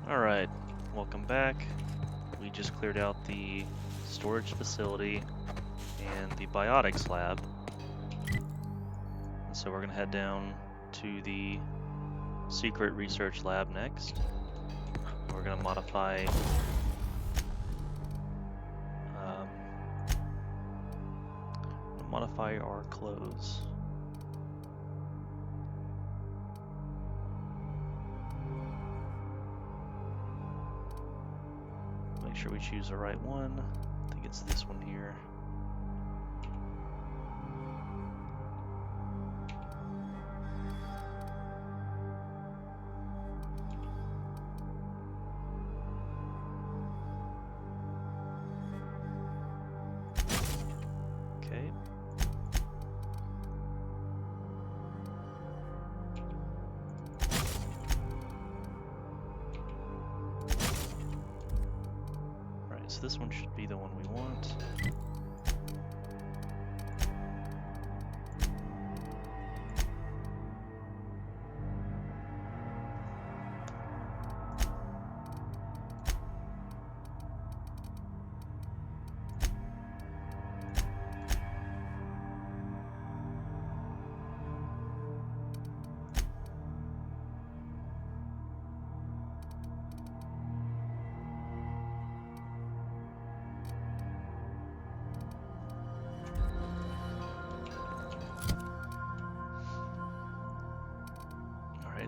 Alright, welcome back. We just cleared out the storage facility and the biotics lab. And so we're going to head down to the secret research lab next. We're going to modify our clothes. Make sure we choose the right one. I think it's this one here. Okay. So this one should be the one we want.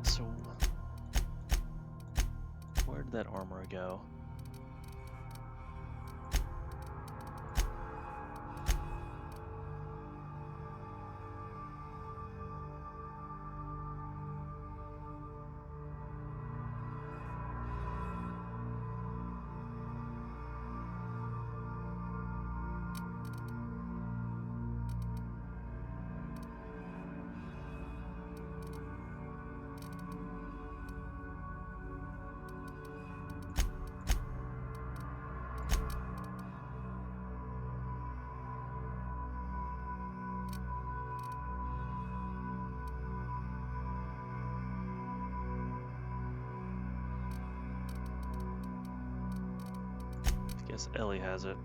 So where did that armor go? I guess Ellie has it.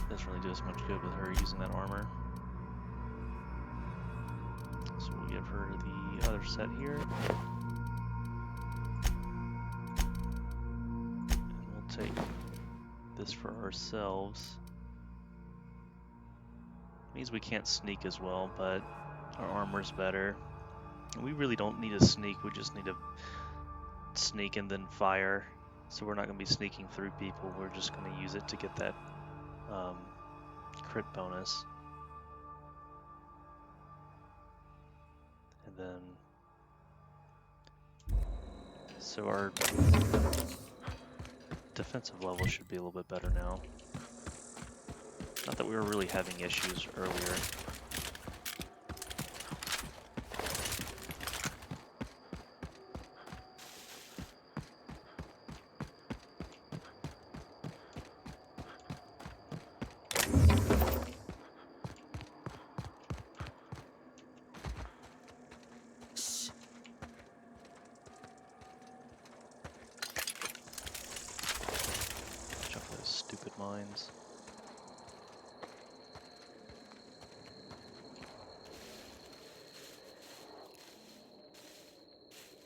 Doesn't really do us much good with her using that armor. So we'll give her the other set here. And we'll take this for ourselves. Means we can't sneak as well, but our armor's better. We really don't need to sneak, we just need to sneak and then fire. So we're not going to be sneaking through people, we're just going to use it to get that crit bonus. And then, so our defensive level should be a little bit better now. Not that we were really having issues earlier. Mines.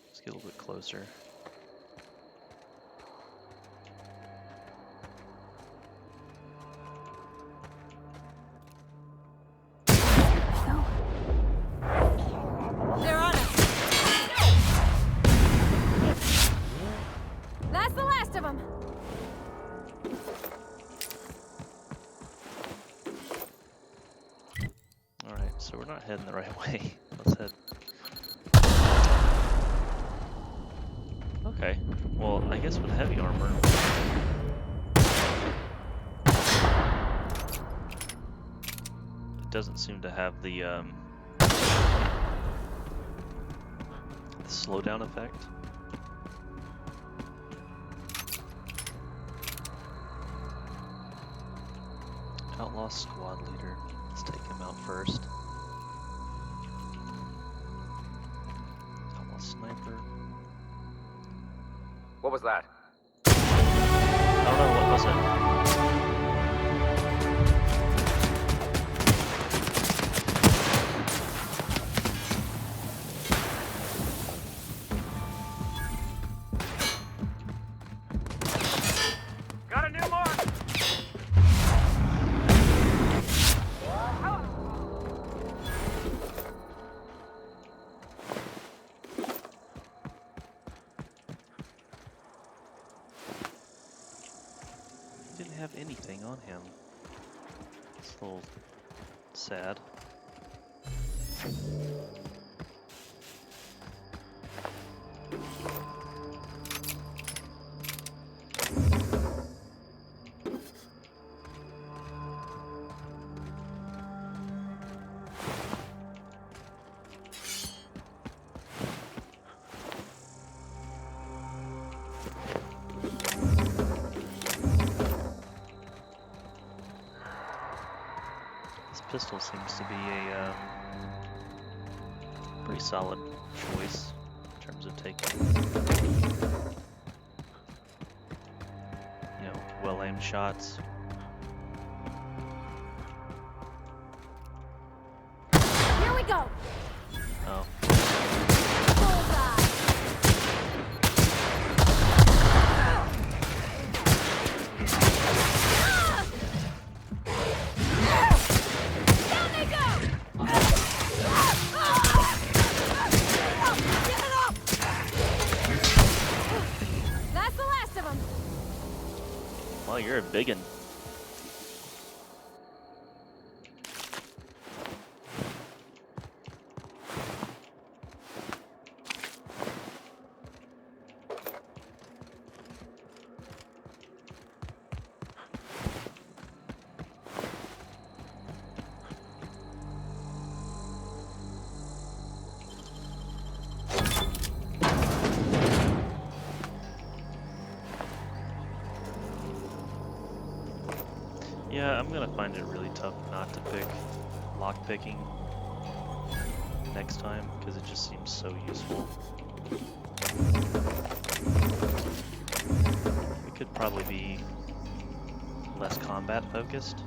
Let's get a little bit closer. They're on us. That's the last of them. So we're not heading the right way. Let's head. Okay. Well, I guess with heavy armor. It doesn't seem to have the slowdown effect. Outlaw squad leader. Let's take him out first. Outlaw sniper. What was that? I don't know, what was it? Got a new mark! He didn't have anything on him. It's a little sad. Pistol seems to be a pretty solid choice in terms of taking, well-aimed shots. Here we go. Oh. Well, you're a biggin. Yeah, I'm gonna find it really tough not to pick lockpicking next time, because it just seems so useful. It could probably be less combat focused.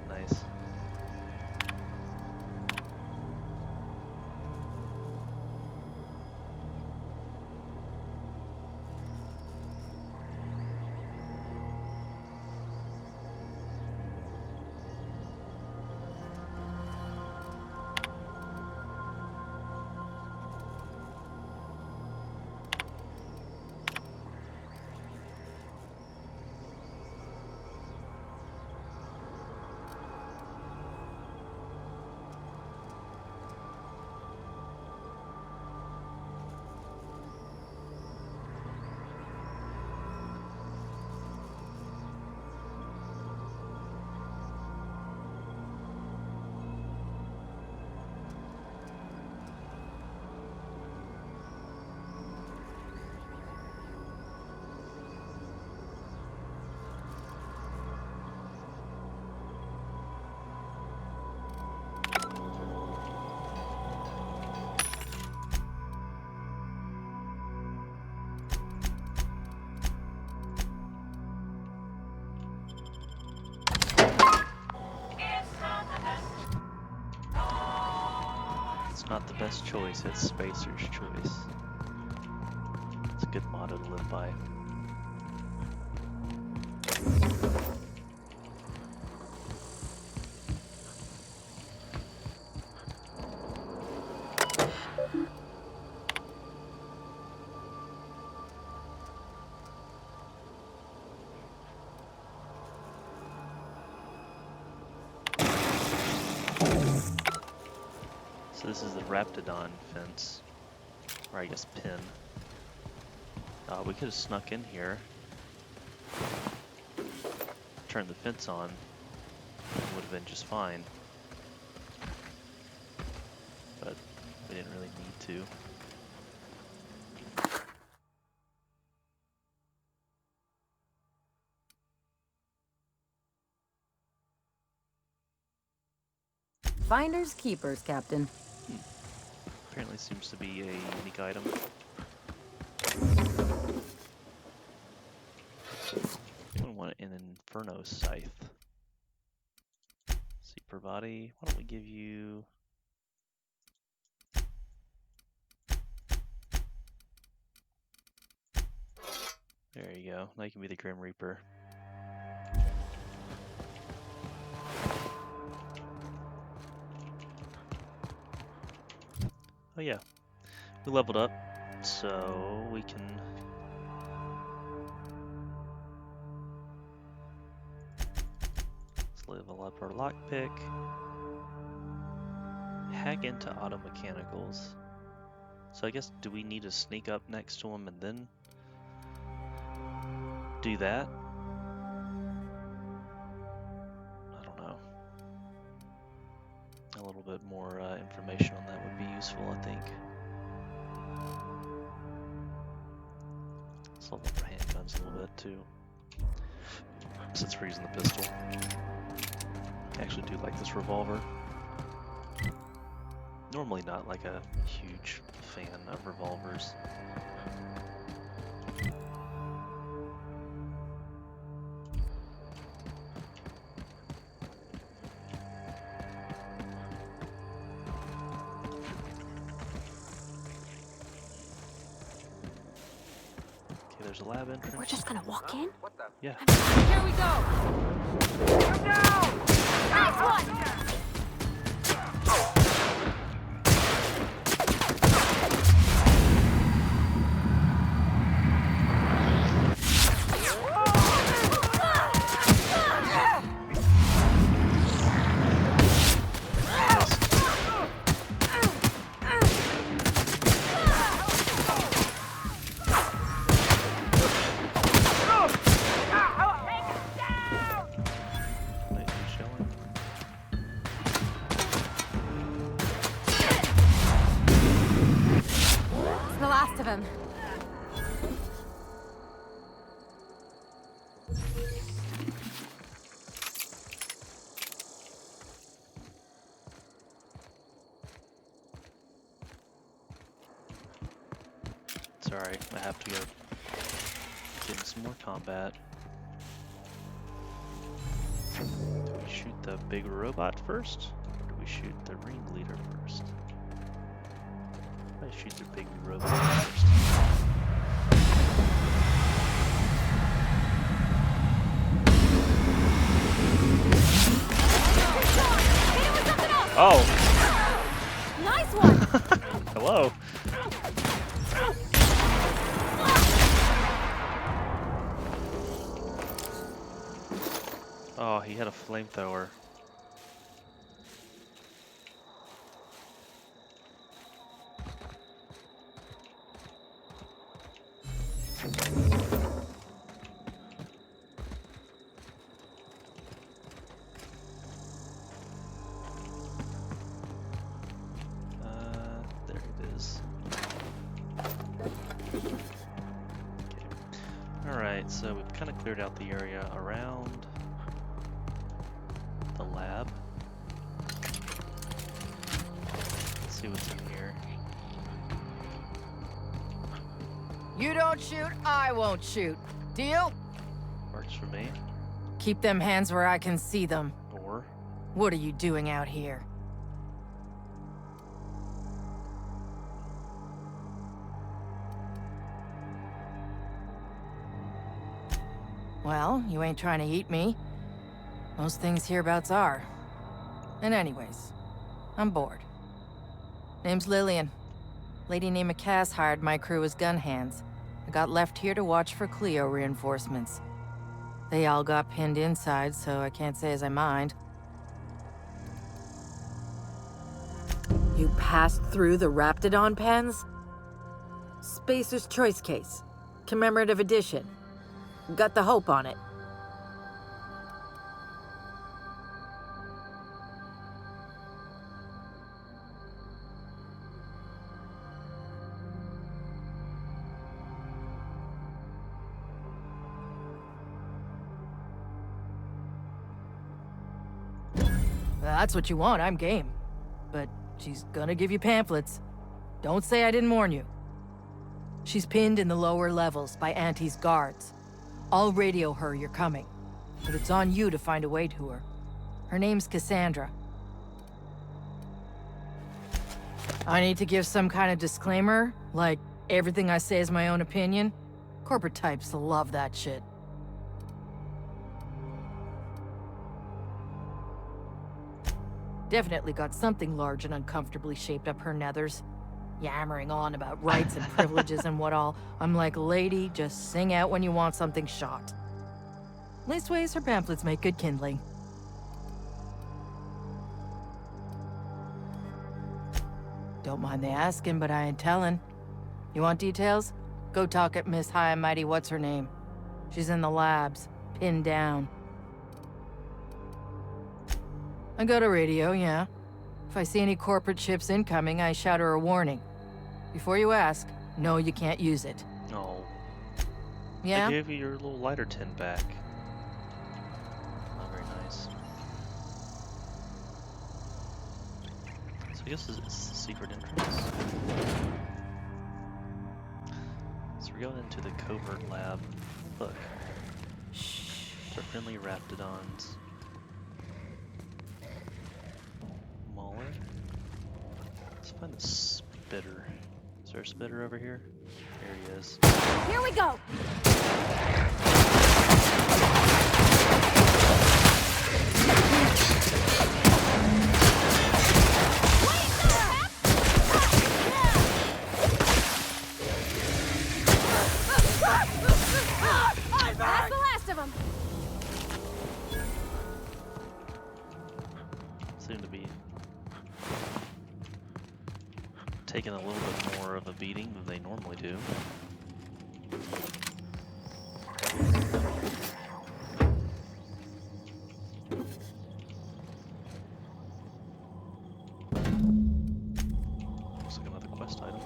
Nice. Not the best choice, it's Spacer's choice. It's a good motto to live by. So this is the Raptidon fence, or I guess pin. We could have snuck in here, turned the fence on, and would have been just fine. But we didn't really need to. Finders keepers, Captain. Apparently seems to be a unique item. We want an Inferno Scythe. See per body. Why don't we give you... There you go. Now you can be the Grim Reaper. Oh yeah, we leveled up, so we can level up our lockpick, hack into auto mechanicals. So I guess, do we need to sneak up next to him and then do that? I don't know. A little bit more information on that would be useful, I think. Let's level up our handguns a little bit too, since we're using the pistol. I actually do like this revolver. Normally not like a huge fan of revolvers. Okay, there's a lab entrance. We're just gonna walk in? Yeah. Here we go! Nice one! Of him. It's alright, I have to go get in some more combat. Do we shoot the big robot first? Or do we shoot the ringleader first? I shoot the big robot first. Oh! Nice one! Hello! Oh, he had a flamethrower. There it is. Okay. Alright, so we've kind of cleared out the area around the lab. Let's see what's in here. You don't shoot, I won't shoot. Deal? Works for me. Keep them hands where I can see them. Or What are you doing out here? Well, you ain't trying to eat me. Most things hereabouts are. And anyways, I'm bored. Name's Lillian. Lady named Cass hired my crew as gun hands. I got left here to watch for Cleo reinforcements. They all got pinned inside, so I can't say as I mind. You passed through the Raptidon pens? Spacer's Choice Case. Commemorative edition. Got the hope on it. That's what you want, I'm game. But she's gonna give you pamphlets. Don't say I didn't warn you. She's pinned in the lower levels by Auntie's guards. I'll radio her you're coming, but it's on you to find a way to her. Her name's Cassandra. I need to give some kind of disclaimer, like everything I say is my own opinion. Corporate types love that shit. Definitely got something large and uncomfortably shaped up her nethers. Yammering on about rights and privileges and what all. I'm like, lady, just sing out when you want something shot. Leastways, her pamphlets make good kindling. Don't mind the asking, but I ain't telling. You want details? Go talk at Miss High and Mighty What's-Her-Name. She's in the labs, pinned down. I got a radio, yeah. If I see any corporate ships incoming, I shout her a warning. Before you ask, no, you can't use it. Oh. Yeah? I gave you your little lighter tin back. Not very nice. So I guess it's the secret entrance. So we're going into the covert lab. Look. Shh. They're friendly Raptidons. Mauler. Let's find the spitter. Is there a spitter over here? There he is. Here we go. That's the last of them. Seem to be taking a little bit more of a beating than they normally do. Looks like another quest item.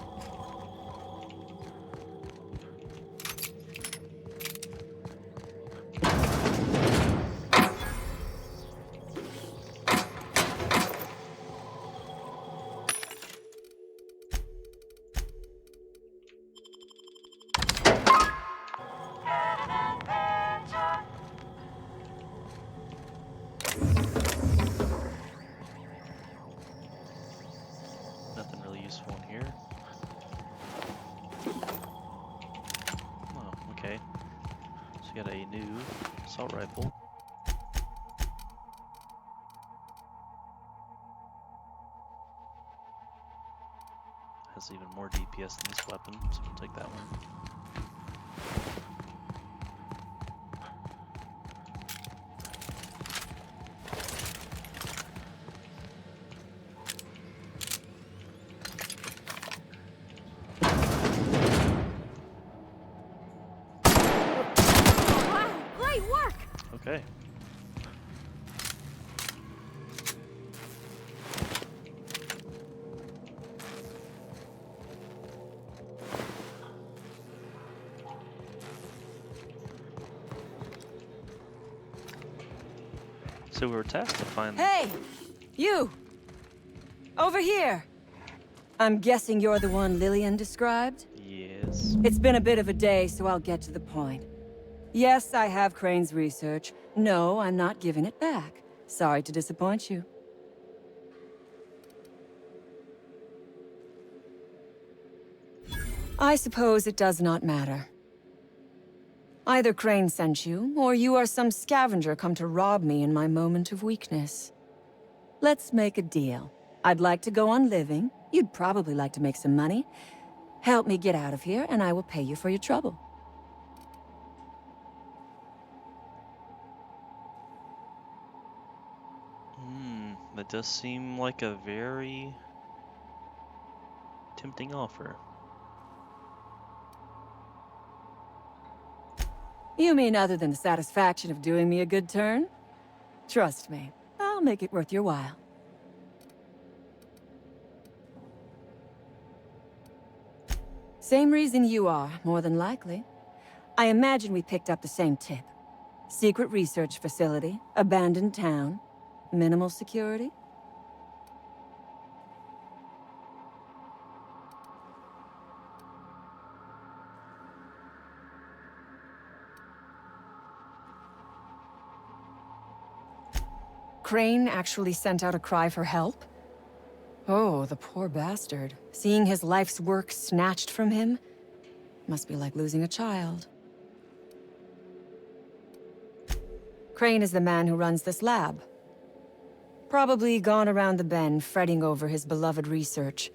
Nothing really useful in here. Oh, okay. So you got a new assault rifle. Has even more DPS than this weapon, so we'll take that one. Wow, great work. Okay. So we were tasked to find. Hey! You! Over here! I'm guessing you're the one Lillian described? Yes. It's been a bit of a day, so I'll get to the point. Yes, I have Crane's research. No, I'm not giving it back. Sorry to disappoint you. I suppose it does not matter. Either Crane sent you, or you are some scavenger come to rob me in my moment of weakness. Let's make a deal. I'd like to go on living. You'd probably like to make some money. Help me get out of here, and I will pay you for your trouble. That does seem like a very tempting offer. You mean other than the satisfaction of doing me a good turn? Trust me, I'll make it worth your while. Same reason you are, more than likely. I imagine we picked up the same tip. Secret research facility, abandoned town, minimal security. Crane actually sent out a cry for help? Oh, the poor bastard. Seeing his life's work snatched from him? Must be like losing a child. Crane is the man who runs this lab. Probably gone around the bend fretting over his beloved research.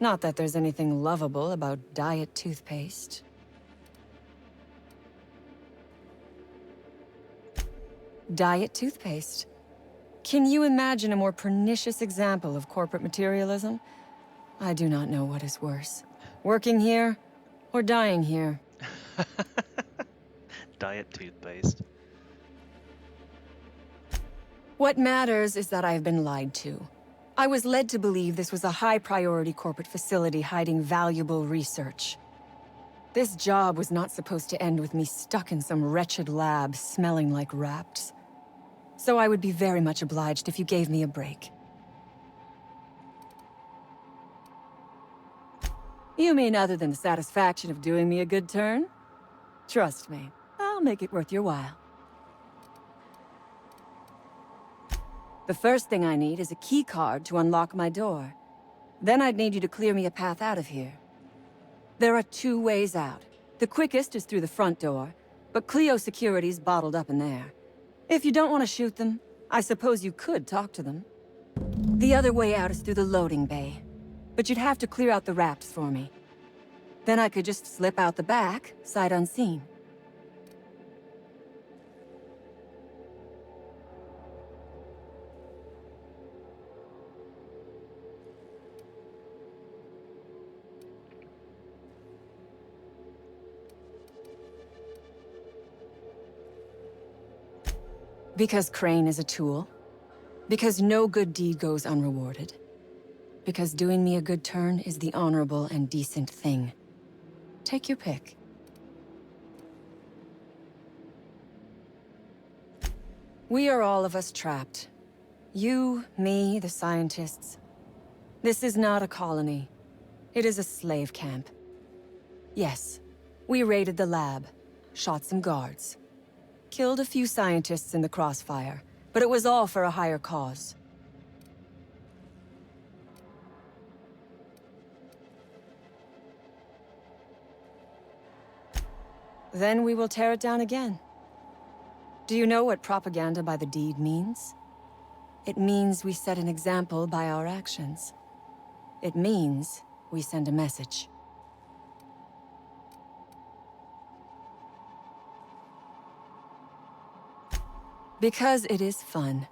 Not that there's anything lovable about diet toothpaste. Diet toothpaste. Can you imagine a more pernicious example of corporate materialism? I do not know what is worse. Working here, or dying here. Diet toothpaste. What matters is that I have been lied to. I was led to believe this was a high-priority corporate facility hiding valuable research. This job was not supposed to end with me stuck in some wretched lab smelling like rats. So I would be very much obliged if you gave me a break. You mean other than the satisfaction of doing me a good turn? Trust me, I'll make it worth your while. The first thing I need is a key card to unlock my door. Then I'd need you to clear me a path out of here. There are 2 ways out. The quickest is through the front door, but Cleo security's bottled up in there. If you don't want to shoot them, I suppose you could talk to them. The other way out is through the loading bay, but you'd have to clear out the rafts for me. Then I could just slip out the back, sight unseen. Because Crane is a tool. Because no good deed goes unrewarded. Because doing me a good turn is the honorable and decent thing. Take your pick. We are all of us trapped. You, me, the scientists. This is not a colony. It is a slave camp. Yes, we raided the lab, shot some guards. Killed a few scientists in the crossfire, but it was all for a higher cause. Then we will tear it down again. Do you know what propaganda by the deed means? It means we set an example by our actions. It means we send a message. Because it is fun.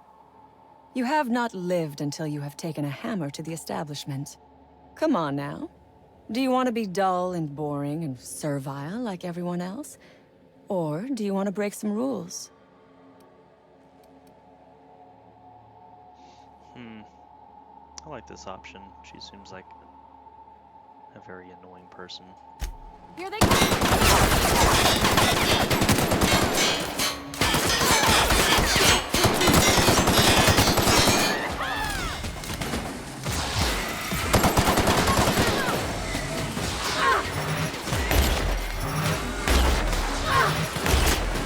You have not lived until you have taken a hammer to the establishment. Come on now. Do you want to be dull and boring and servile like everyone else? Or do you want to break some rules? I like this option. She seems like a very annoying person. Here they come!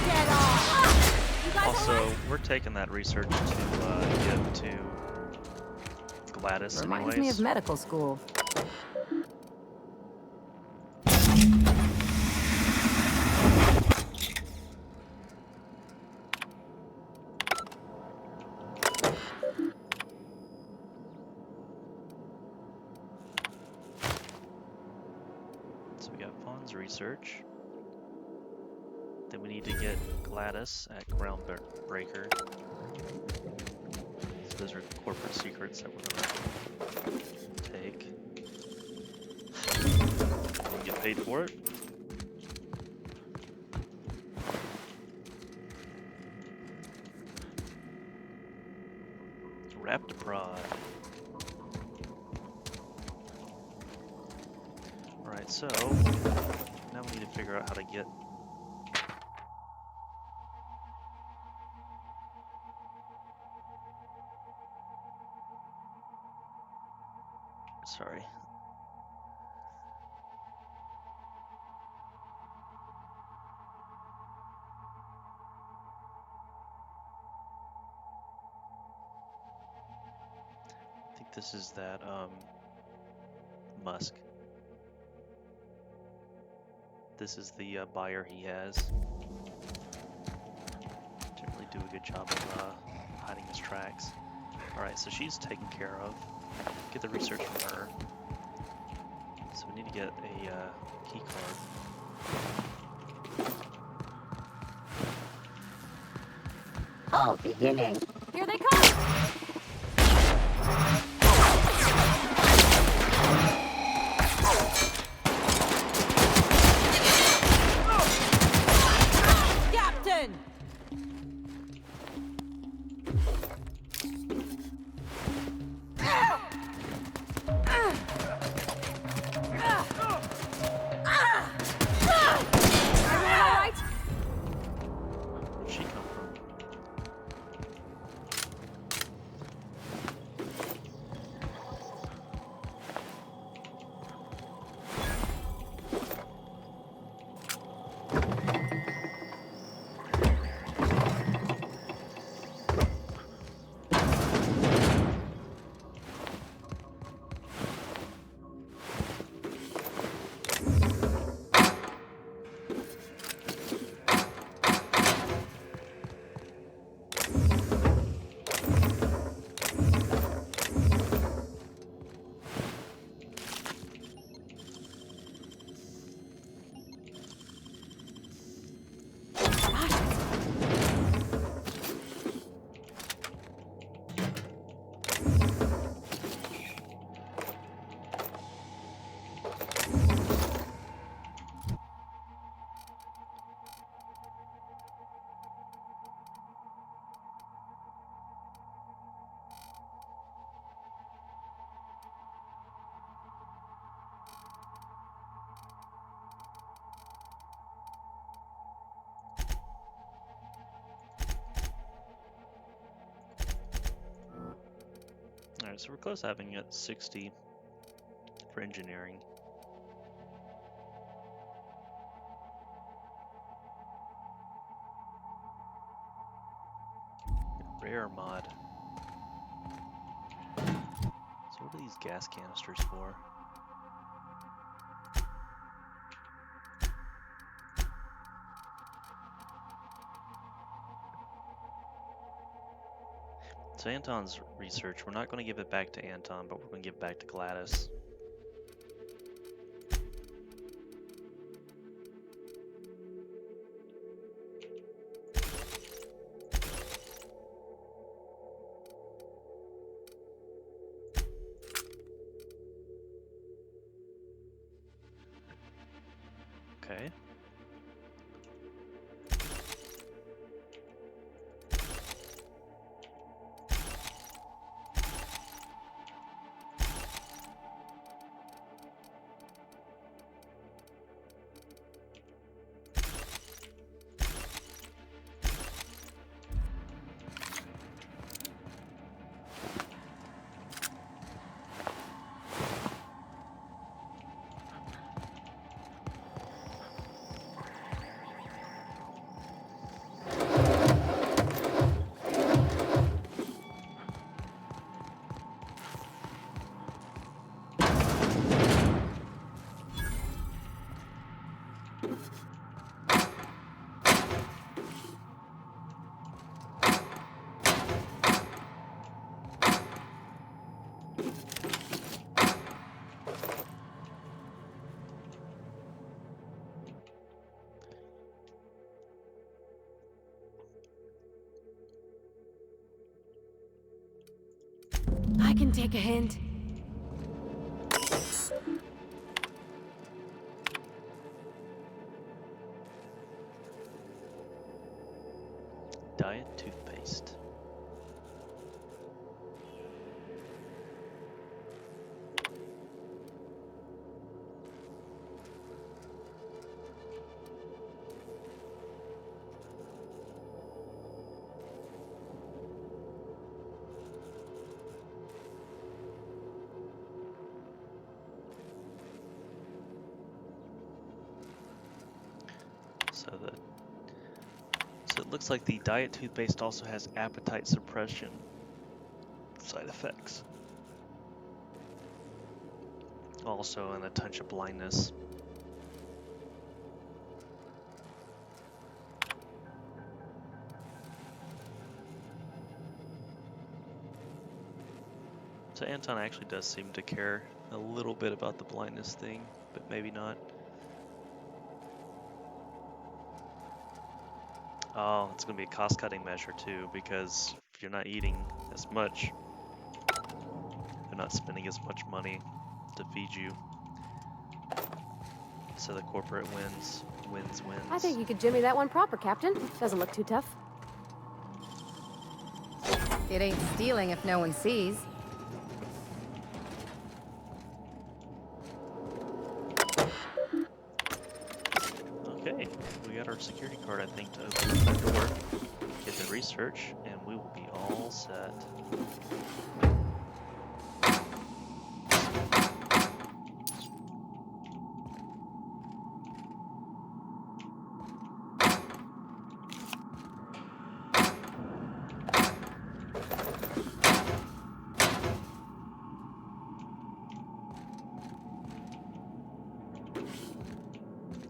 Get off! You guys Also, alright? we're taking that research to give to Gladys Reminds me anyways. of medical school. So we got Fawn's research. Then we need to get Gladys at Groundbreaker. So those are corporate secrets that we're gonna take. paid for it. Raptor. Alright, so now we need to figure out how to get. Sorry. I think this is that Musk. This is the buyer he has. Didn't really do a good job of hiding his tracks. Alright, so she's taken care of. Get the research from her. So we need to get a key card. All beginning. Here they come! Captain! Everyone all right? Where'd she come from? Alright, so we're close to having at 60 for engineering. Rare mod. So what are these gas canisters for? So Anton's research, we're not going to give it back to Anton, but we're going to give it back to Gladys. Okay. I can take a hint. toothpaste. So it looks like the diet toothpaste also has appetite suppression side effects. Also, and a touch of blindness. So Anton actually does seem to care a little bit about the blindness thing, but maybe not. Oh, it's going to be a cost-cutting measure too, because if you're not eating as much, they're not spending as much money to feed you. So the corporate wins. I think you could jimmy that one proper, Captain. Doesn't look too tough. It ain't stealing if no one sees. Okay, we got our security card, I think, to open the door, get the research, and we will be all set.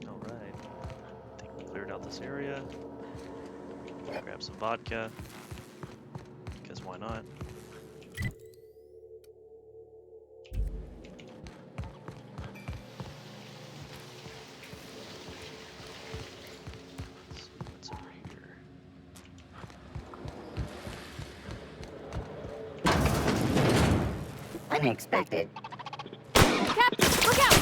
Alright, I think we cleared out this area. Grab some vodka, because why not? Let's see what's over here. Unexpected. Captain, look out!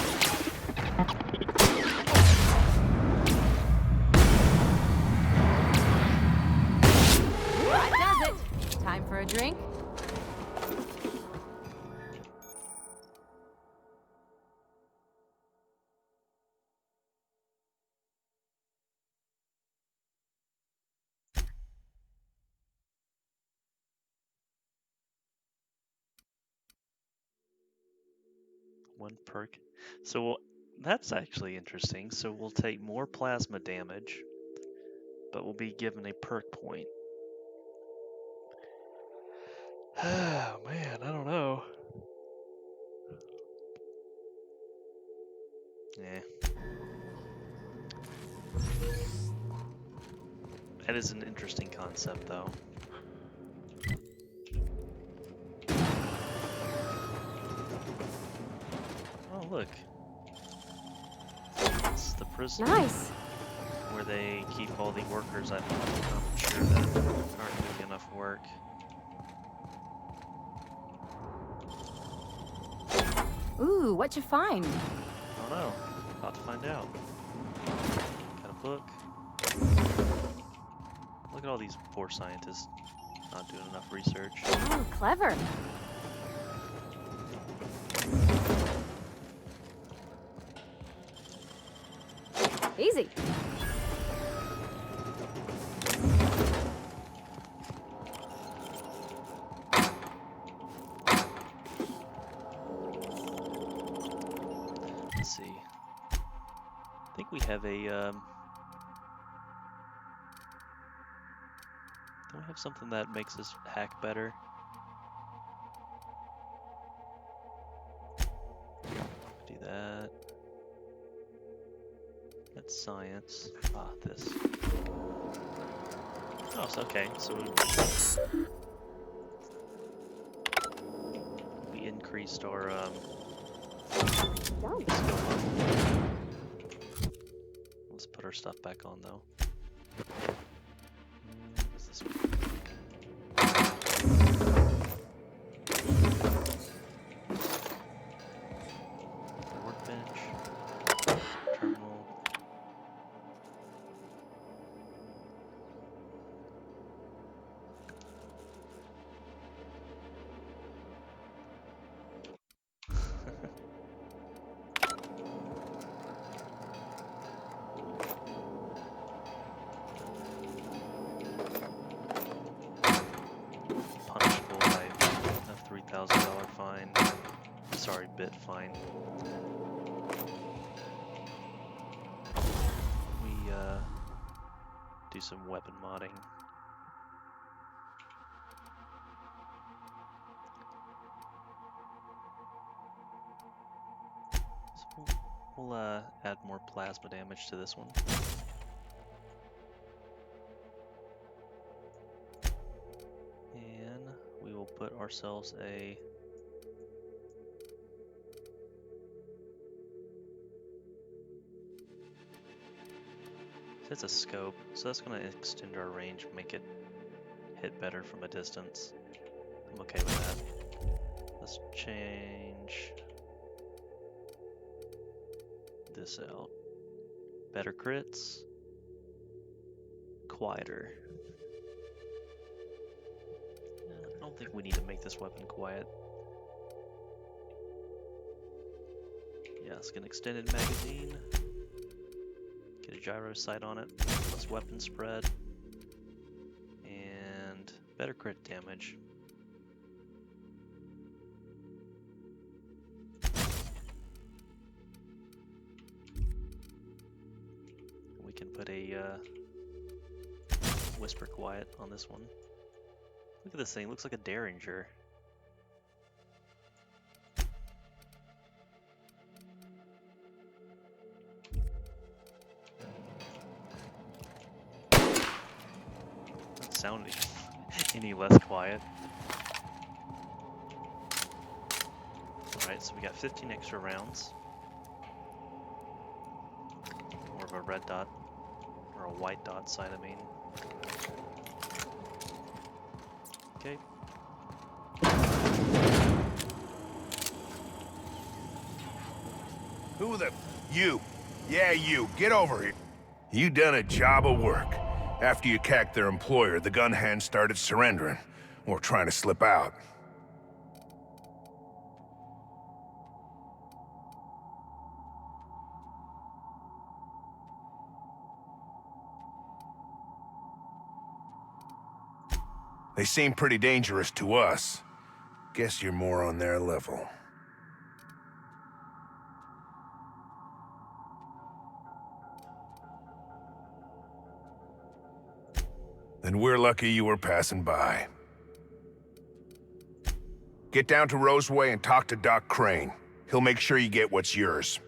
That does it. Time for a drink? One perk. So that's actually interesting. So we'll take more plasma damage, but we'll be given a perk point. Oh man, I don't know. Yeah. That is an interesting concept, though. Oh, look. It's the prison Nice. where they keep all the workers I'm sure that aren't doing enough work. Ooh, what you find? I don't know. About to find out. Got a book. Look at all these poor scientists not doing enough research. Oh, clever. Easy. Let's see. I think we have a, don't we have something that makes us hack better? Do that. That's science. Ah, this. Oh, it's okay. So we increased our skill level. Let's put our stuff back on though. What's this one? Workbench. Terminal. punishable by a $3,000 fine. Sorry, bit fine. We do some weapon modding. So we'll add more plasma damage to this one. And we will put ourselves a it's a scope, so that's going to extend our range, make it hit better from a distance. I'm okay with that. Let's change this out. Better crits, quieter. I don't think we need to make this weapon quiet. Yeah, it's an extended magazine. Get a gyro sight on it, plus weapon spread, and better crit damage. We can put a whisper quiet on this one. Look at this thing, it looks like a Derringer. Doesn't sound any less quiet. Alright, so we got 15 extra rounds. More of a red dot, or a white dot sight, I mean. Okay. Who the... You. Yeah, you. Get over here. You done a job of work. After you cacked their employer, the gun hands started surrendering. Or trying to slip out. They seem pretty dangerous to us. Guess you're more on their level. Then we're lucky you were passing by. Get down to Roseway and talk to Doc Crane. He'll make sure you get what's yours.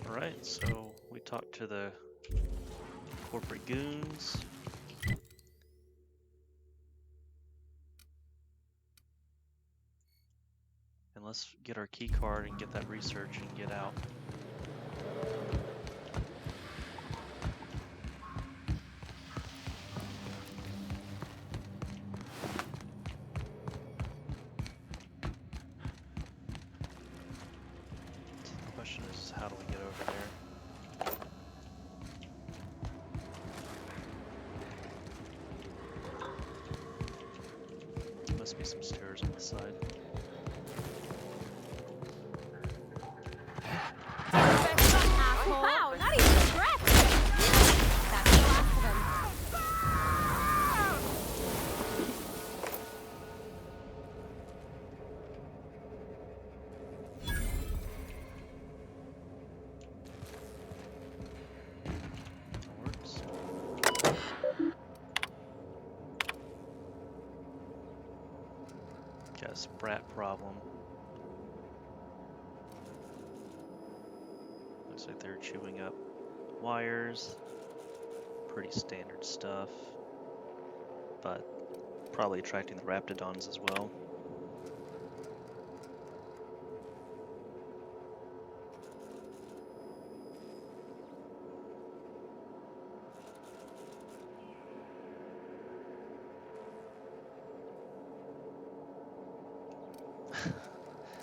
Alright, so we talked to the corporate goons. And let's get our key card and get that research and get out. The question is, how do we get over there? There must be some stairs on the side. Wow, not even a breath! That's the last of them. That works. Got a sprat problem. Looks like they're chewing up wires. Pretty standard stuff. But probably attracting the raptidons as well.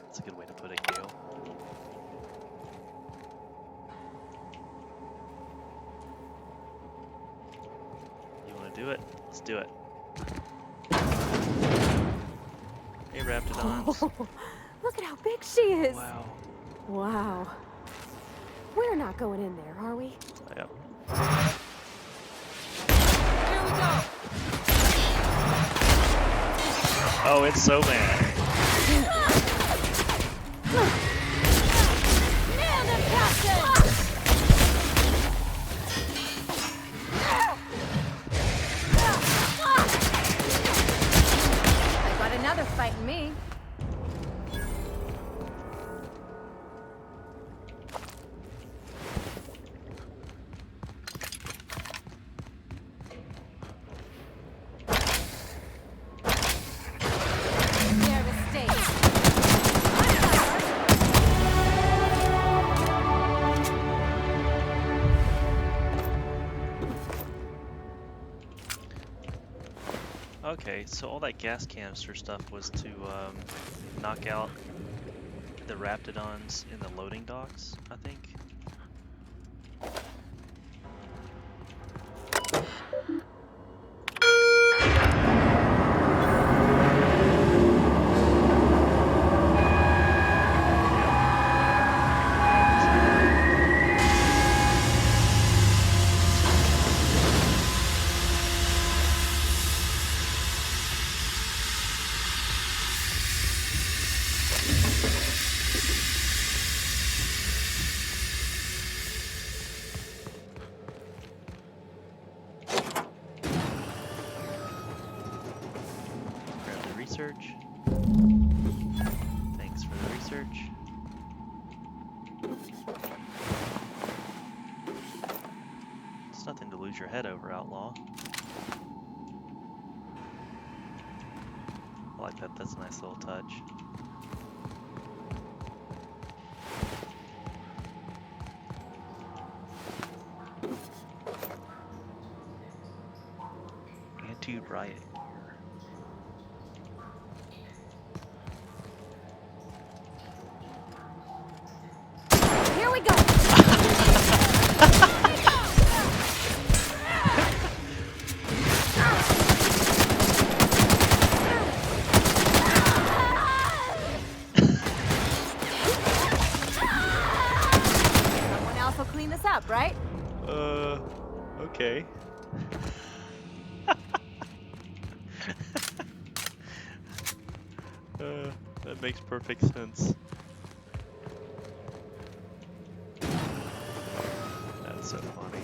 That's a good way to put it, Gale. You want to do it? Let's do it. Hey, Raptidons. Oh, look at how big she is. Wow. Wow. We're not going in there, are we? Yep. Oh, it's so bad. Nailed him, Captain! I got another fight in me. Okay, so all that gas canister stuff was to knock out the Raptidons in the loading docks, I think. Grab the research. Thanks for the research. It's nothing to lose your head over, Outlaw. I like that, that's a nice little touch. Anti-riot gear. Here we go! Someone else will clean this up, right? Okay. That makes perfect sense. That's so funny.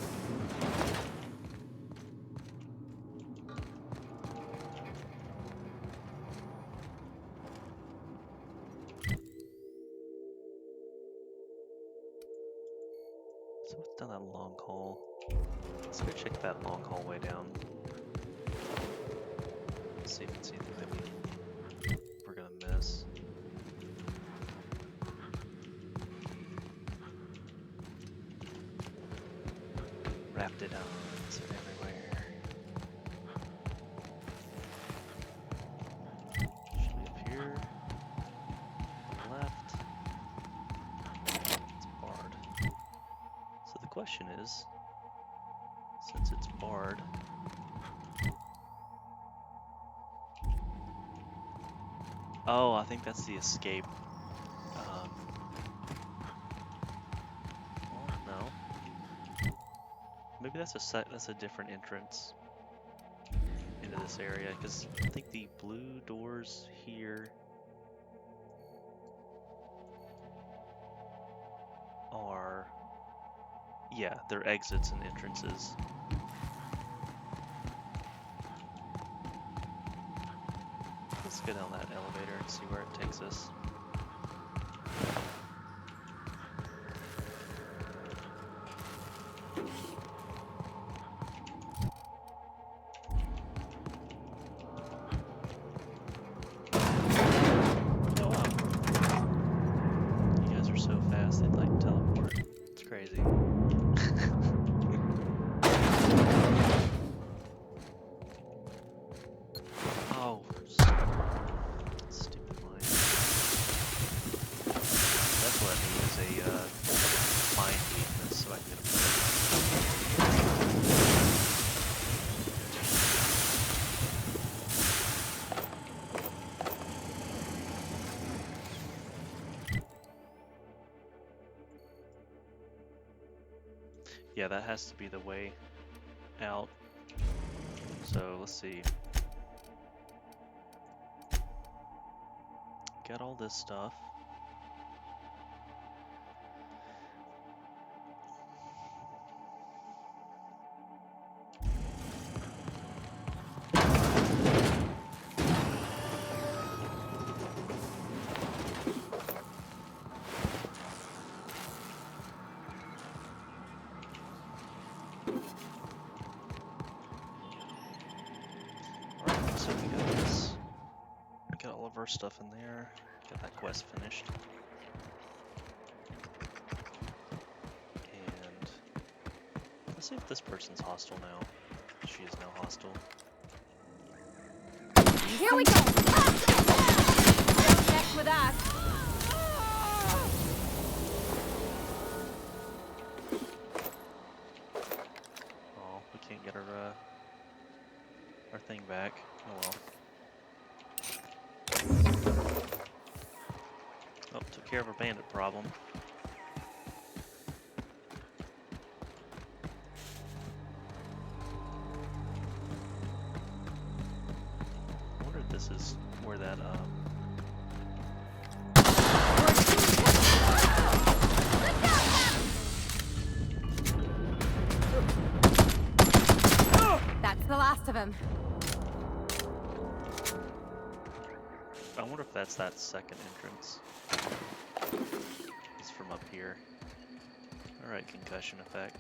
So what's down that long hall? Let's go check that long hallway down. See if it's anything that we're gonna miss. Raptidons are everywhere. Should be up here. Left. It's barred. So the question is, since it's barred, oh, I think that's the escape. Well, no. Maybe that's a different entrance into this area, because I think the blue doors here are, yeah, they're exits and entrances. Let's go down that elevator and see where it takes us. Oh wow. You guys are so fast, they'd like teleport. It's crazy. Oh, stupid line. That's what I need is a mind weakness so I can get a Yeah, that has to be the way out. So let's see. got all this stuff. Alright, so we got this. Got all of our stuff in there. Got that quest finished. And let's see if this person's hostile now. She is now hostile. Here we go! Don't mess with us! Oh, we can't get our thing back. Oh well. Oh, took care of our bandit problem. I wonder if this is where that That's the last of him. I wonder if that's that second entrance. It's from up here. Alright, concussion effect.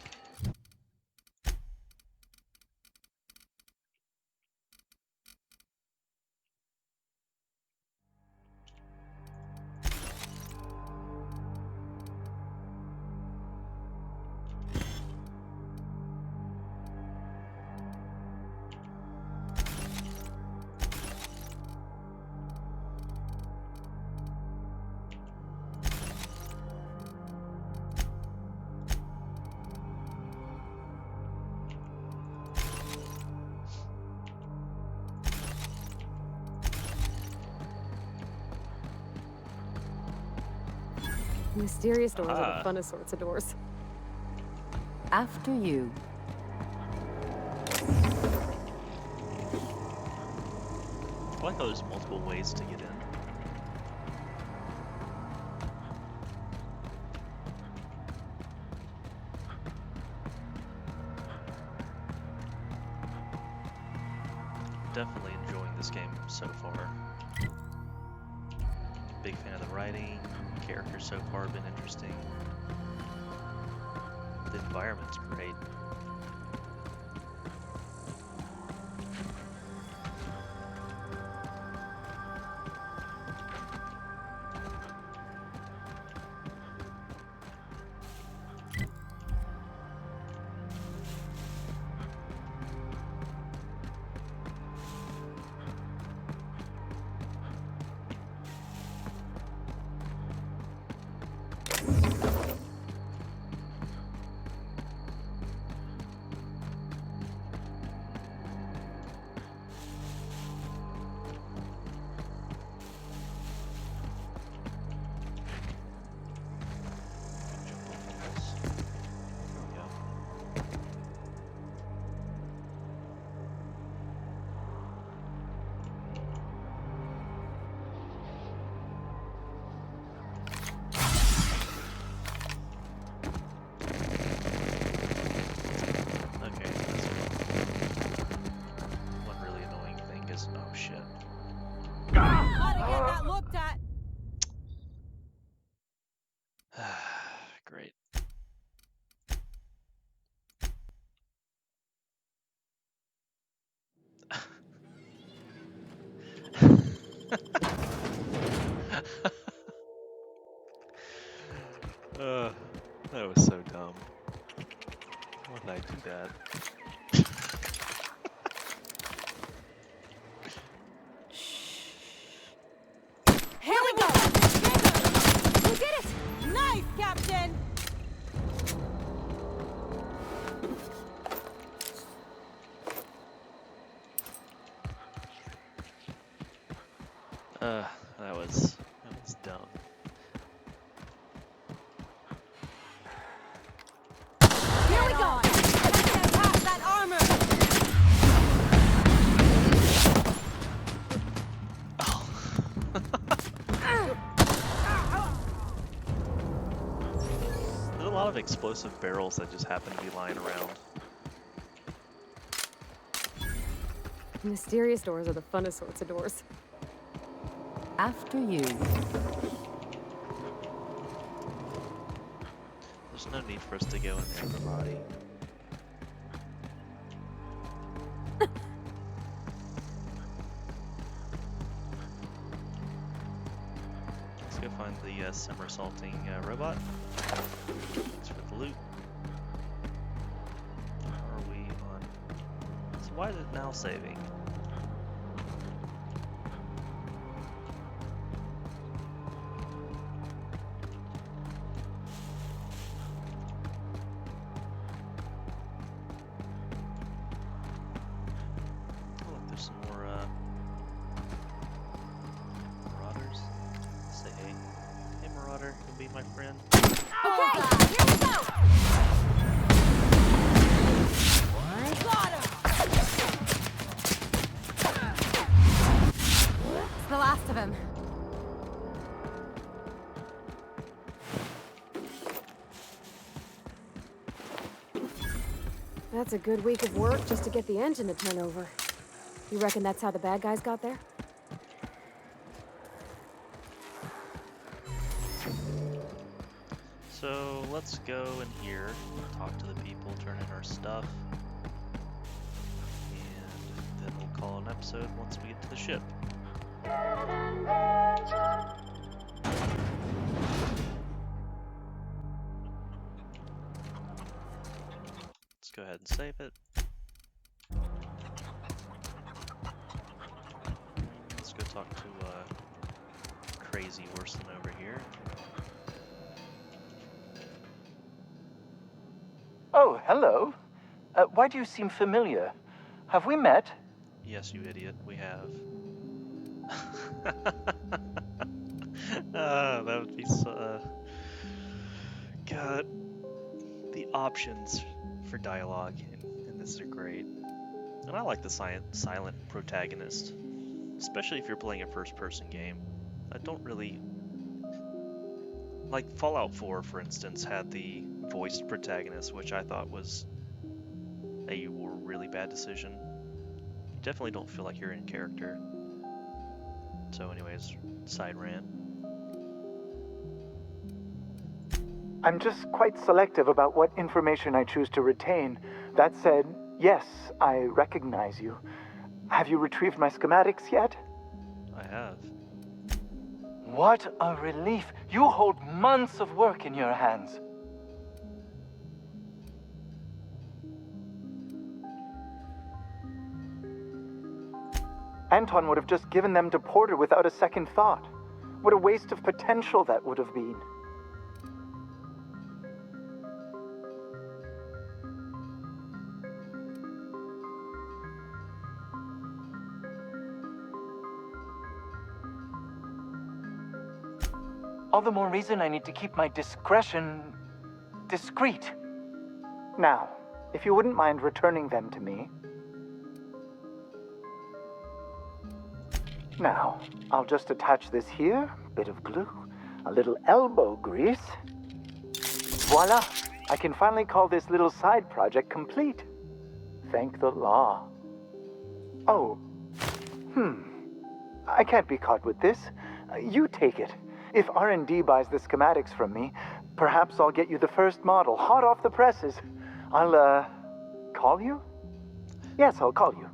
Mysterious doors are the funnest sorts of doors. After you. I like how there's multiple ways to get in. Definitely enjoying this game so far. Big fan of the writing, characters so far have been interesting. The environment's great. Great. That was so dumb. Why did I do that? Here we go! We did it! Nice, Captain! That was dumb. Here we go! Can't pass that armor! Oh. of explosive barrels that just happen to be lying around. Mysterious doors are the funnest sorts of doors. After you. There's no need for us to go in the upper body. Let's go find the somersaulting robot. Thanks for the loot. How are we on? So why is it now saving? Oh, look, there's some more marauders. Say hey. Hey, marauder, you'll be my friend. Okay, here we go! Got him! It's the last of him. That's a good week of work just to get the engine to turn over. You reckon that's how the bad guys got there? So let's go in here, talk to the people, turn in our stuff, and then we'll call an episode once we get to the ship. Let's go ahead and save it. Let's go talk to Crazy Worsen over here. Oh, hello. Why do you seem familiar? Have we met? Yes, you idiot, we have. That would be so. God, the options for dialogue in this are great. And I like the silent protagonist, especially if you're playing a first-person game. I don't really. Like Fallout 4, for instance, had the voiced protagonist, which I thought was a really bad decision. You definitely don't feel like you're in character. So anyways, side rant. I'm just quite selective about what information I choose to retain. That said, yes, I recognize you. Have you retrieved my schematics yet? I have. What a relief. You hold months of work in your hands. Anton would have just given them to Porter without a second thought. What a waste of potential that would have been. All the more reason I need to keep my discretion discreet. Now, if you wouldn't mind returning them to me. Now, I'll just attach this here, bit of glue, a little elbow grease. Voila! I can finally call this little side project complete. Thank the law. Oh. I can't be caught with this. You take it. If R&D buys the schematics from me, perhaps I'll get you the first model, hot off the presses. I'll, call you? Yes, I'll call you.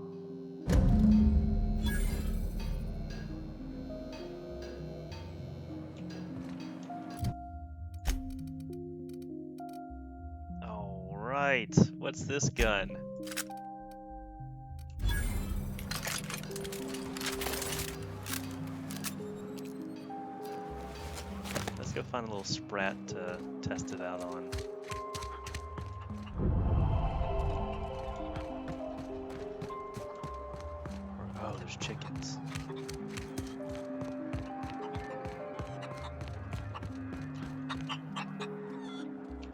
Alright, what's this gun? Let's go find a little sprat to test it out on. Oh, there's chickens.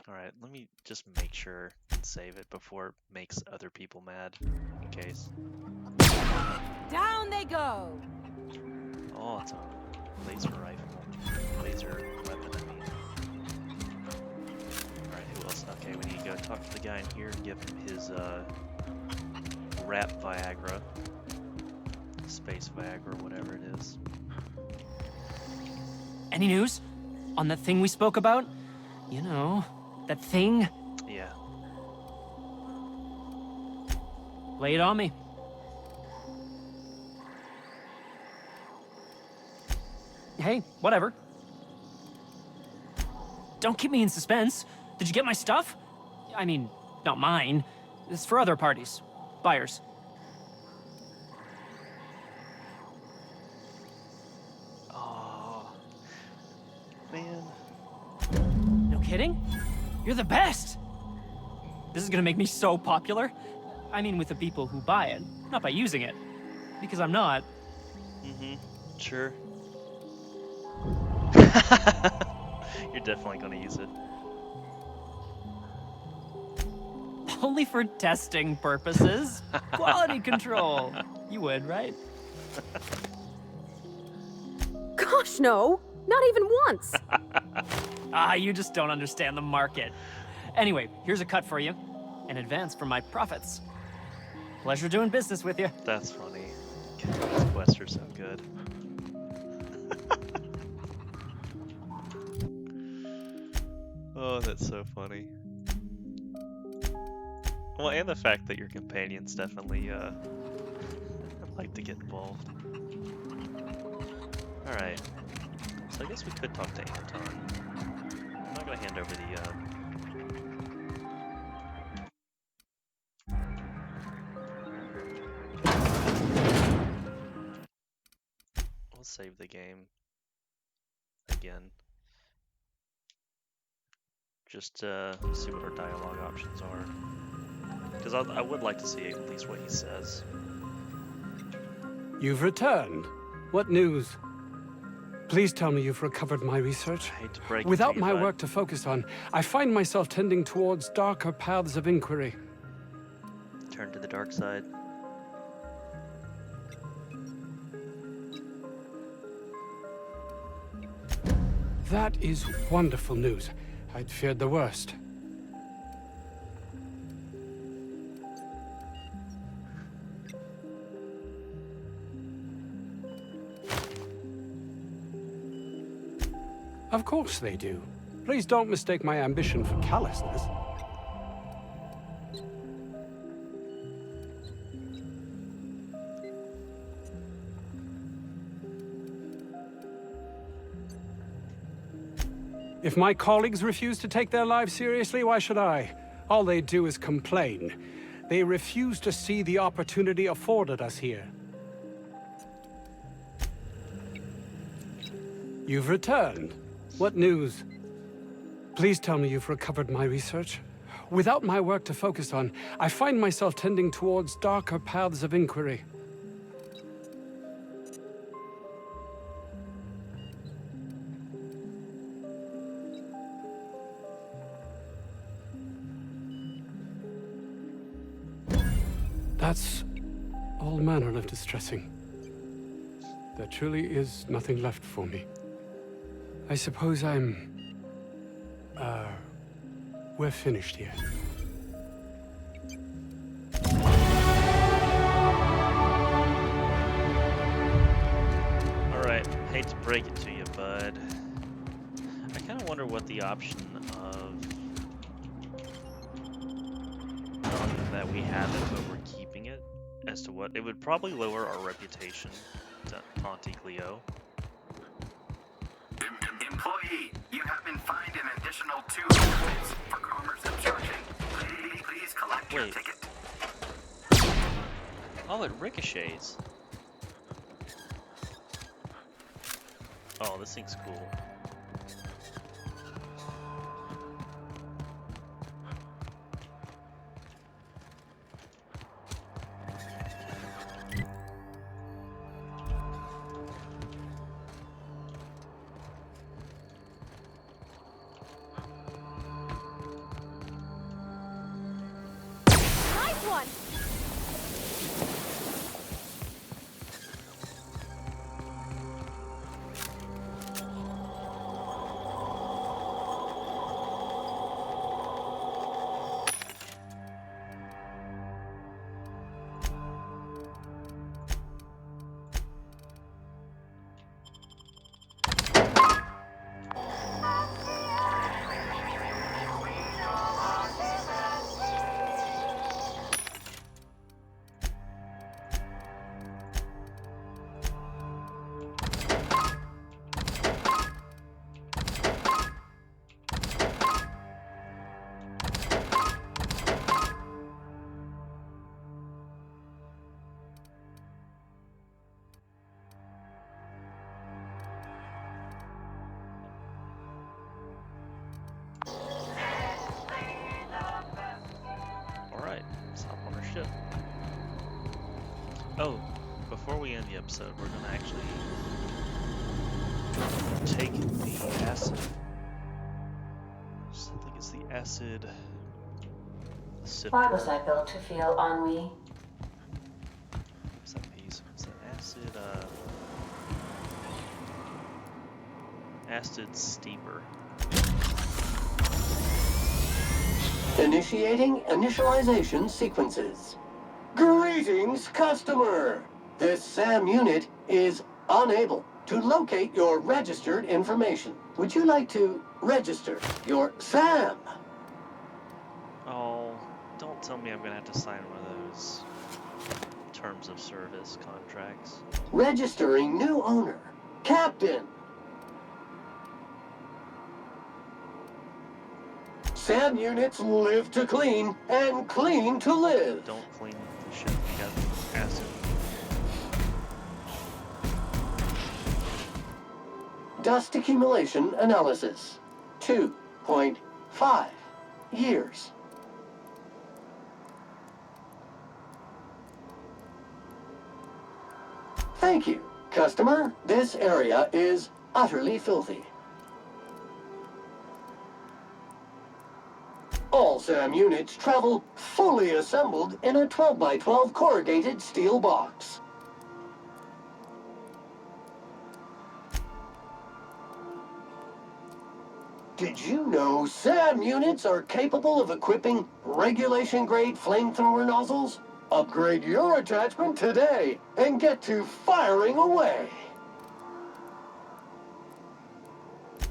Alright, let me just make sure and save it before it makes other people mad, in case. Down they go! Oh, it's a laser rifle. Laser weapon, I mean. Alright, who Okay, we need to go talk to the guy in here and give him his rap Viagra. Space Viagra, whatever it is. Any news? On that thing we spoke about? You know, that thing? Yeah. Lay it on me. Hey, whatever. Don't keep me in suspense. Did you get my stuff? I mean, not mine. It's for other parties. Buyers. Oh, man. No kidding? You're the best! This is gonna make me so popular. I mean, with the people who buy it, not by using it. Because I'm not. Mm-hmm. Sure. You're definitely gonna use it. Only for testing purposes. Quality control. You would, right? Gosh, no! Not even once! You just don't understand the market. Anyway, here's a cut for you. In advance for my profits. Pleasure doing business with you. That's funny. God, these quests are so good. Oh, that's so funny. Well, and the fact that your companions definitely like to get involved. Alright. So I guess we could talk to Anton. I'm not gonna hand over the we'll save the game again. Just to see what our dialogue options are. Because I would like to see at least what he says. You've returned. What news? Please tell me you've recovered my research. I hate to break it Without to you, my bud. work to focus on, I find myself tending towards darker paths of inquiry. Turn to the dark side. That is wonderful news. I'd feared the worst. Of course they do. Please don't mistake my ambition for callousness. If my colleagues refuse to take their lives seriously, why should I? All they do is complain. They refuse to see the opportunity afforded us here. You've returned. What news? Please tell me you've recovered my research. Without my work to focus on, I find myself tending towards darker paths of inquiry. That's all manner of distressing. There truly is nothing left for me. I suppose we're finished here. Alright, hate to break it to you, bud. I kind of wonder what the option of that we have it, but we're keeping it, as to what it would probably lower our reputation to Auntie Cleo. Employee, you have been fined an additional 2 credits for commerce obstruction. Please collect your Wait. ticket. Oh, it ricochets. Oh, this thing's cool. Nice one! Oh, before we end the episode, we're gonna actually take the acid. I think it's the acid Why was sifter. I built to feel ennui? What's that piece? It's an acid, acid steeper. Initiating initialization sequences. Greetings, customer! This SAM unit is unable to locate your registered information. Would you like to register your SAM? Oh, don't tell me I'm gonna have to sign one of those terms of service contracts. Registering new owner. Captain. SAM units live to clean and clean to live. Don't clean the shit. You got acid. Dust accumulation analysis. 2.5 years. Thank you, customer. This area is utterly filthy. All SAM units travel fully assembled in a 12x12 corrugated steel box. Did you know SAM units are capable of equipping regulation-grade flamethrower nozzles? Upgrade your attachment today and get to firing away.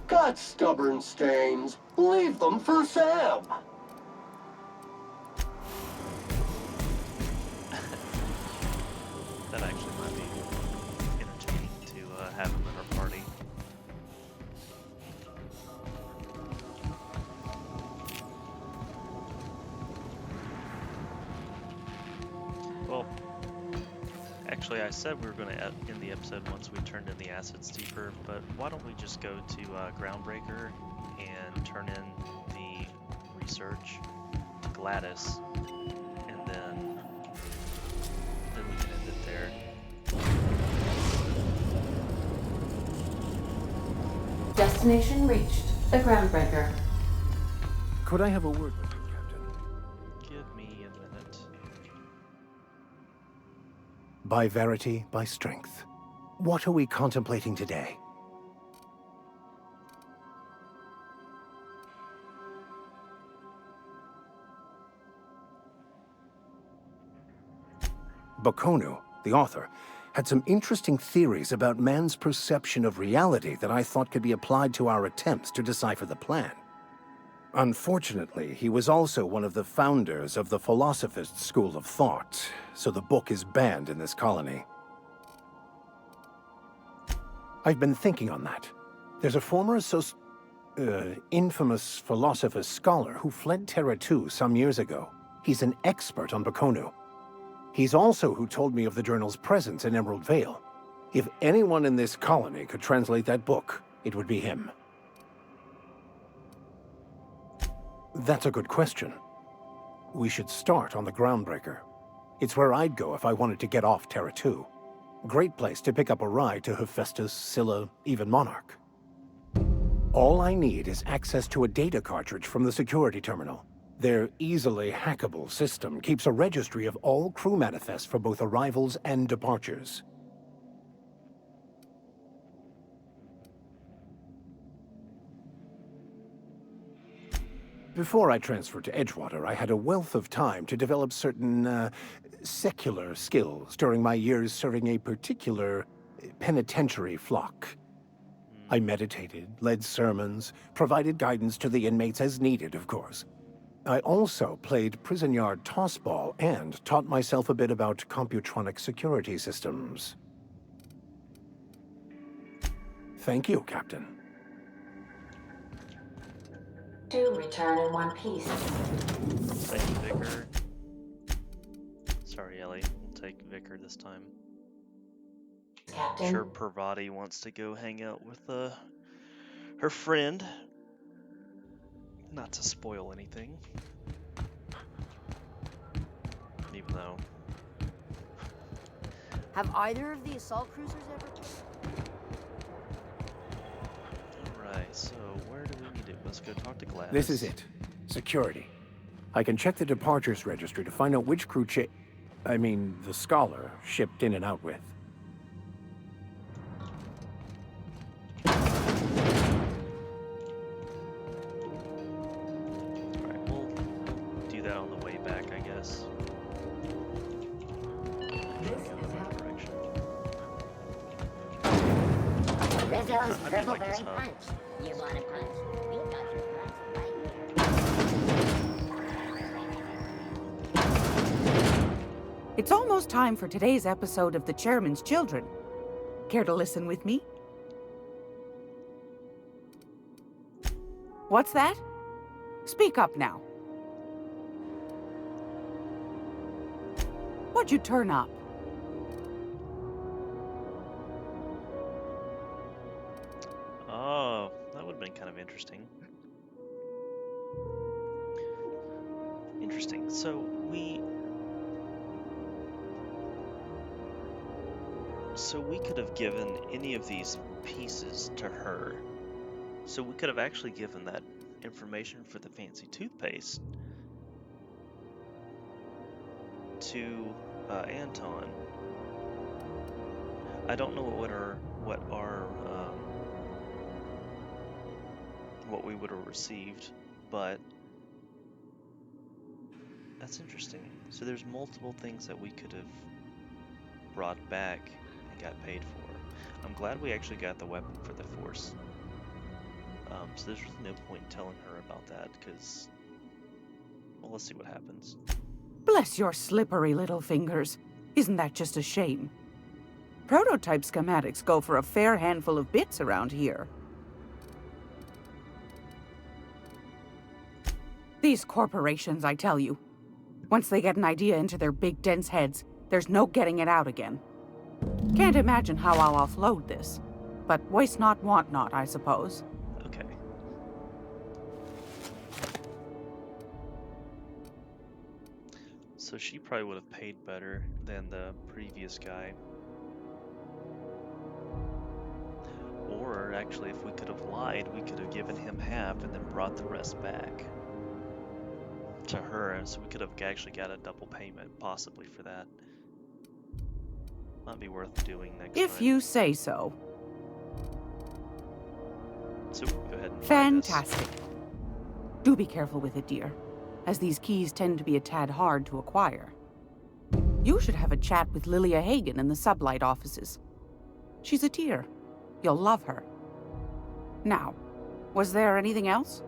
Got stubborn stains? Leave them for Sam. That actually might be entertaining to have him at our party. Well, actually, I said we were going to end the episode once we turned in the acid steeper, but why don't we just go to Groundbreaker and turn in the research to Gladys, and then we can end it there. Destination reached. The Groundbreaker. Could I have a word with you, Captain? Give me a minute. By verity, by strength. What are we contemplating today? Bakonu, the author, had some interesting theories about man's perception of reality that I thought could be applied to our attempts to decipher the plan. Unfortunately, he was also one of the founders of the Philosophist school of thought, so the book is banned in this colony. I've been thinking on that. There's a former infamous Philosophist scholar who fled Terra 2 some years ago. He's an expert on Bakonu. He's also who told me of the journal's presence in Emerald Vale. If anyone in this colony could translate that book, it would be him. That's a good question. We should start on the Groundbreaker. It's where I'd go if I wanted to get off Terra 2. Great place to pick up a ride to Hephaestus, Scylla, even Monarch. All I need is access to a data cartridge from the security terminal. Their easily hackable system keeps a registry of all crew manifests for both arrivals and departures. Before I transferred to Edgewater, I had a wealth of time to develop certain, secular skills during my years serving a particular penitentiary flock. I meditated, led sermons, provided guidance to the inmates as needed, of course. I also played prison yard tossball and taught myself a bit about computronic security systems. Thank you, Captain. Do return in one piece. Thank you, Vicar. Sorry, Ellie. We'll take Vicar this time. Captain. Sure, Parvati wants to go hang out with her friend. Not to spoil anything. Even though Have either of the assault cruisers ever... Alright, so where do we need to... Let's go talk to Gladys. This is it. Security. I can check the departures registry to find out which crew the Scholar shipped in and out with. Alright, we'll do that on the way back, I guess. Rizzo's Purple Berry Punch. You want a punch? We got your punch right here. It's almost time for today's episode of The Chairman's Children. Care to listen with me? What's that? Speak up now. What'd you turn up? Oh, that would have been kind of interesting. Interesting. So we could have given any of these pieces to her. So we could have actually given that information for the fancy toothpaste to Anton. I don't know what we would have received, but that's interesting. So there's multiple things that we could have brought back and got paid for. I'm glad we actually got the weapon for the Force. So there's really no point in telling her about that, because, well, let's see what happens. Bless your slippery little fingers. Isn't that just a shame? Prototype schematics go for a fair handful of bits around here. These corporations, I tell you. Once they get an idea into their big dense heads, there's no getting it out again. Can't imagine how I'll offload this. But waste not, want not, I suppose. Okay. So she probably would have paid better than the previous guy. Or actually, if we could have lied, we could have given him half and then brought the rest back to her, and so we could have actually got a double payment possibly for that. Might be worth doing next time. If you say so. So we can go ahead and try Fantastic. Do be careful with it, dear, as these keys tend to be a tad hard to acquire. You should have a chat with Lilia Hagen in the Sublight offices. She's a dear. You'll love her. Now, was there anything else?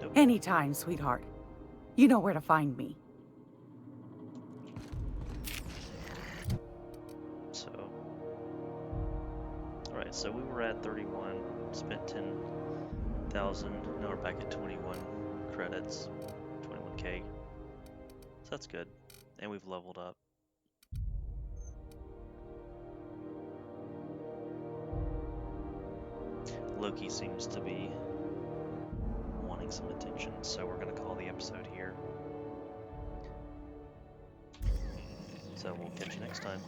Nope. Anytime, sweetheart. You know where to find me. So, alright, so we were at 31, spent 10,000, now we're back at 21 credits, 21k. So that's good, and we've leveled up. Loki seems to be wanting some attention, so we're going to call the episode here. So we'll catch you next time.